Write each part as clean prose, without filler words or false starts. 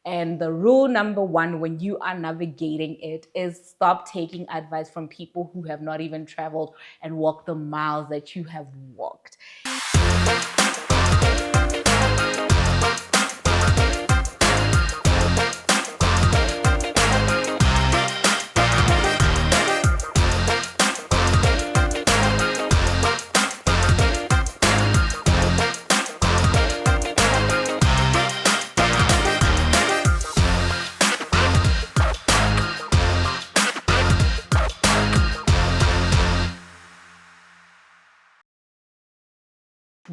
And the rule number one when you are navigating it is stop taking advice from people who have not even traveled and walked the miles that you have walked.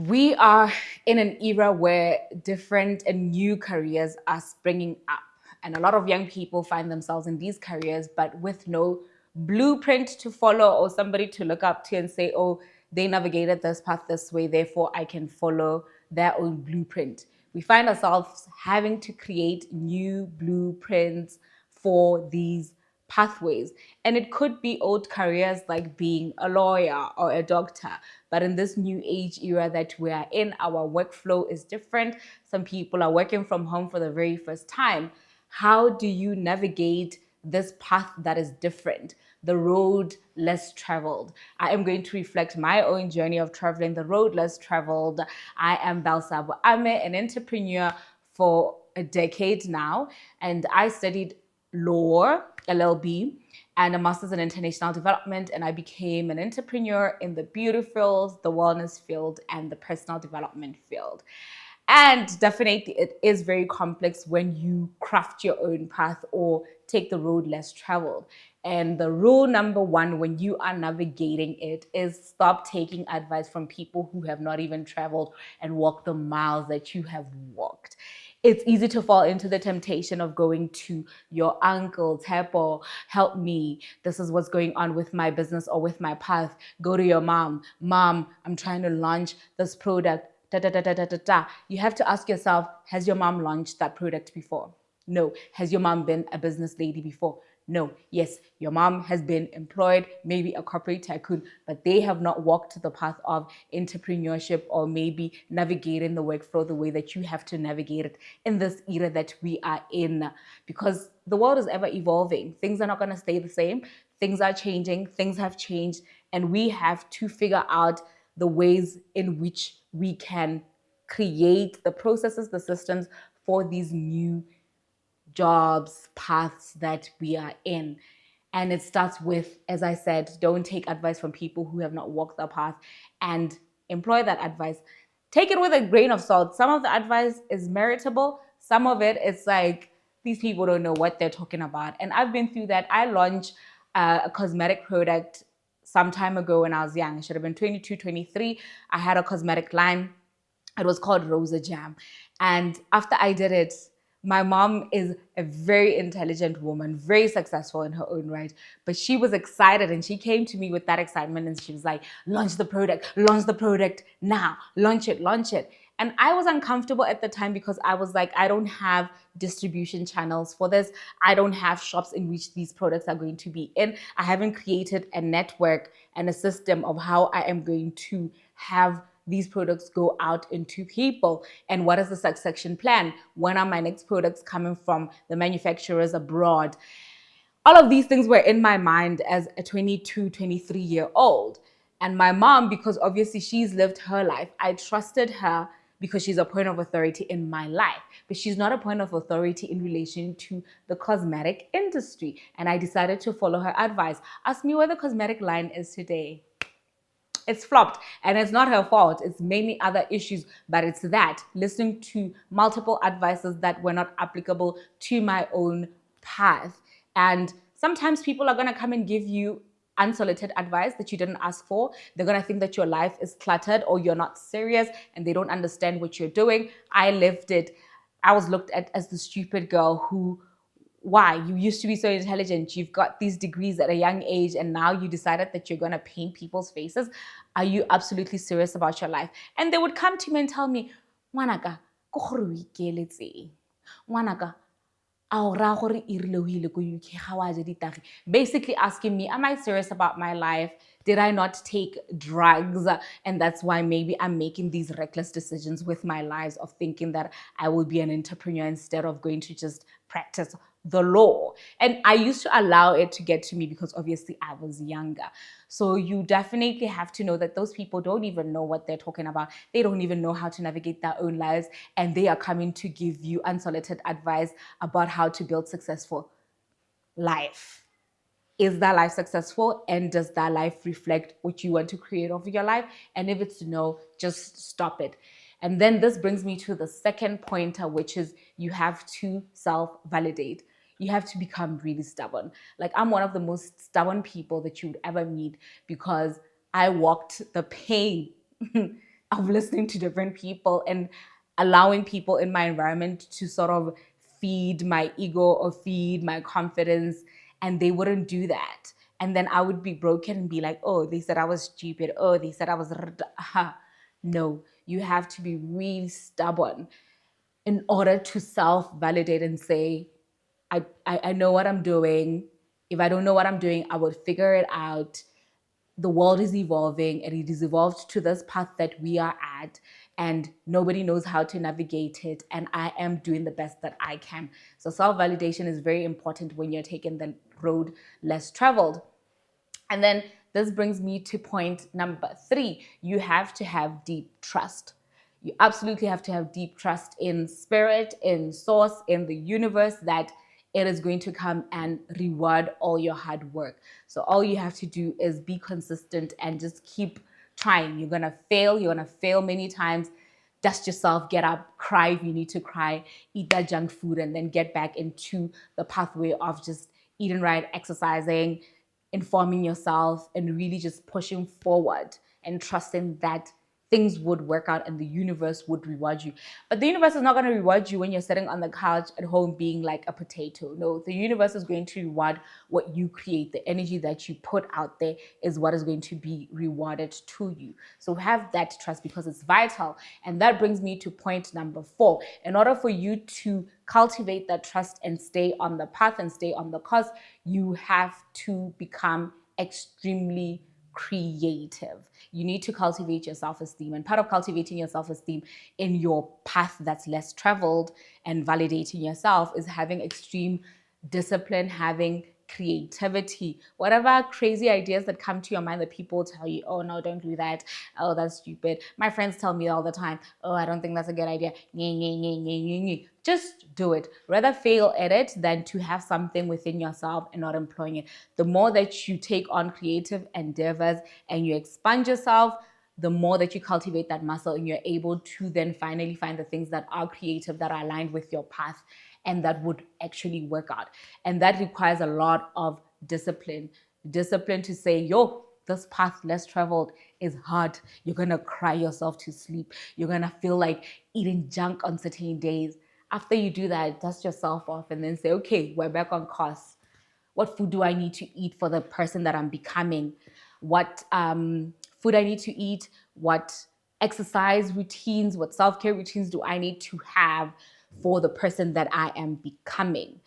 We are in an era where different and new careers are springing up. And a lot of young people find themselves in these careers, but with no blueprint to follow or somebody to look up to and say, oh, they navigated this path this way, therefore I can follow their own blueprint. We find ourselves having to create new blueprints for these pathways. And it could be old careers like being a lawyer or a doctor. But in this new age era that we are in, our workflow is different. Some people are working from home for the very first time. How do you navigate this path that is different? The road less traveled. I am going to reflect my own journey of traveling the road less traveled. I am Belsabo. I'm an entrepreneur for a decade now, and I studied law, LLB, and a master's in international development, and I became an entrepreneur in the beauty field, the wellness field, and the personal development field. And definitely it is very complex when you craft your own path or take the road less traveled. And the rule number one when you are navigating it is stop taking advice from people who have not even traveled and walked the miles that you have walked. It's easy to fall into the temptation of going to your uncle, Tepo, help me. This is what's going on with my business or with my path. Go to your mom. Mom, I'm trying to launch this product. Da, da, da, da, da, da, da. You have to ask yourself, has your mom launched that product before? No. Has your mom been a business lady before? No. Yes, your mom has been employed, maybe a corporate tycoon, but they have not walked the path of entrepreneurship or maybe navigating the workflow the way that you have to navigate it in this era that we are in. Because the world is ever evolving. Things are not going to stay the same. Things are changing. Things have changed. And we have to figure out the ways in which we can create the processes, the systems for these new jobs, paths that we are in. And it starts with, as I said, don't take advice from people who have not walked the path and employ that advice. Take it with a grain of salt. Some of the advice is meritable. Some of it is like, these people don't know what they're talking about. And I've been through that. I launched a cosmetic product some time ago when I was young. I should have been 22, 23. I had a cosmetic line. It was called Rosa Jam. And after I did it, my mom is a very intelligent woman, very successful in her own right. But she was excited and she came to me with that excitement and she was like, launch the product now, launch it, launch it. And I was uncomfortable at the time because I was like, I don't have distribution channels for this. I don't have shops in which these products are going to be in. I haven't created a network and a system of how I am going to have these products go out into people. And what is the succession plan? When are my next products coming from the manufacturers abroad? All of these things were in my mind as a 22, 23-year-old. And my mom, because obviously she's lived her life, I trusted her because she's a point of authority in my life. But she's not a point of authority in relation to the cosmetic industry. And I decided to follow her advice. Ask me where the cosmetic line is today. It's flopped, and it's not her fault. It's mainly other issues, but it's that listening to multiple advices that were not applicable to my own path. And sometimes people are going to come and give you unsolicited advice that you didn't ask for. They're going to think that your life is cluttered or you're not serious and they don't understand what you're doing. I lived it. I was looked at as the stupid girl who, why? You used to be so intelligent. You've got these degrees at a young age and now you decided that you're going to paint people's faces. Are you absolutely serious about your life? And they would come to me and tell me, Wanaka, Wanaka, basically asking me, am I serious about my life? Did I not take drugs? And that's why maybe I'm making these reckless decisions with my lives of thinking that I will be an entrepreneur instead of going to just practice the law. And I used to allow it to get to me because obviously I was younger. So you definitely have to know that those people don't even know what they're talking about. They don't even know how to navigate their own lives. And they are coming to give you unsolicited advice about how to build successful life. Is that life successful, and does that life reflect what you want to create of your life? And if it's no, just stop it. And then this brings me to the second pointer, which is you have to self-validate. You have to become really stubborn. Like, I'm one of the most stubborn people that you would ever meet because I walked the pain of listening to different people and allowing people in my environment to sort of feed my ego or feed my confidence, and they wouldn't do that. And then I would be broken and be like, oh, they said I was stupid. Oh, they said I was. No, you have to be really stubborn in order to self-validate and say, I know what I'm doing. If I don't know what I'm doing, I would figure it out. The world is evolving and it is evolved to this path that we are at, and nobody knows how to navigate it, and I am doing the best that I can. So self-validation is very important when you're taking the road less traveled. And then this brings me to point number 3. You have to have deep trust. You absolutely have to have deep trust in spirit, in source, in the universe, that it is going to come and reward all your hard work. So all you have to do is be consistent and just keep trying. You're going to fail. You're going to fail many times. Dust yourself, get up, cry if you need to cry, eat that junk food, and then get back into the pathway of just eating right, exercising, informing yourself, and really just pushing forward and trusting that things would work out and the universe would reward you. But the universe is not going to reward you when you're sitting on the couch at home being like a potato. No, the universe is going to reward what you create. The energy that you put out there is what is going to be rewarded to you. So have that trust because it's vital. And that brings me to point number 4. In order for you to cultivate that trust and stay on the path and stay on the course, you have to become extremely creative. You need to cultivate your self-esteem, and part of cultivating your self-esteem in your path that's less traveled and validating yourself is having extreme discipline, having creativity, whatever crazy ideas that come to your mind that people tell you, oh no, don't do that, oh that's stupid. My friends tell me all the time, oh I don't think that's a good idea. Just do it. Rather fail at it than to have something within yourself and not employing it. The more that you take on creative endeavors and you expand yourself, the more that you cultivate that muscle, and you're able to then finally find the things that are creative, that are aligned with your path, and that would actually work out. And that requires a lot of discipline. Discipline to say, yo, this path less traveled is hard. You're gonna cry yourself to sleep. You're gonna feel like eating junk on certain days. After you do that, dust yourself off and then say, okay, we're back on course. What food do I need to eat for the person that I'm becoming? What food I need to eat? What exercise routines, what self-care routines do I need to have for the person that I am becoming?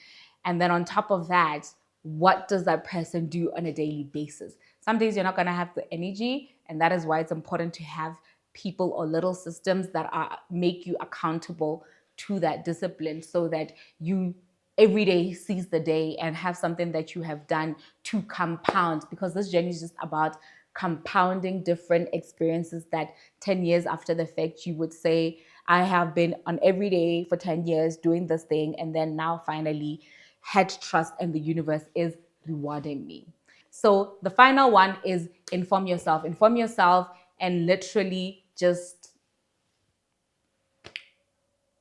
And then on top of that, what does that person do on a daily basis? Some days you're not going to have the energy, and that is why it's important to have people or little systems that are make you accountable to that discipline, so that you every day seize the day and have something that you have done to compound, because this journey is just about compounding different experiences that 10 years after the fact you would say, I have been on every day for 10 years doing this thing, and then now finally had trust and the universe is rewarding me. So the final one is inform yourself. Inform yourself and literally just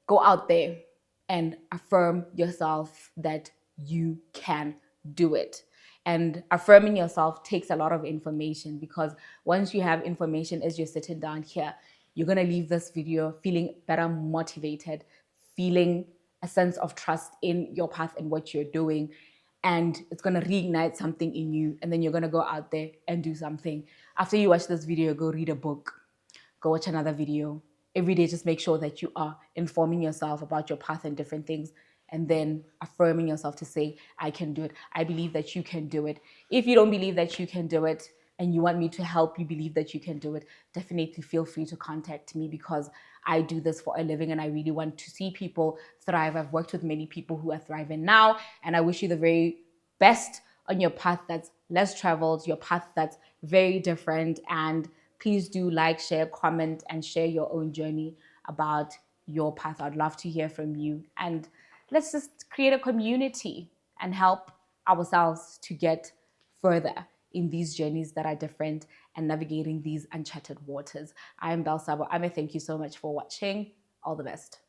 go out there and affirm yourself that you can do it. And affirming yourself takes a lot of information, because once you have information as you're sitting down here, you're going to leave this video feeling better motivated, feeling a sense of trust in your path and what you're doing. And it's going to reignite something in you. And then you're going to go out there and do something. After you watch this video, go read a book, go watch another video. Every day, just make sure that you are informing yourself about your path and different things. and then affirming yourself to say, I can do it. I believe that you can do it. If you don't believe that you can do it and you want me to help you believe that you can do it, definitely feel free to contact me, because I do this for a living and I really want to see people thrive. I've worked with many people who are thriving now, and I wish you the very best on your path that's less traveled, your path that's very different. And please do like, share, comment, and share your own journey about your path. I'd love to hear from you. And let's just create a community and help ourselves to get further in these journeys that are different and navigating these uncharted waters. I am Bel Sabo. Thank you so much for watching. All the best.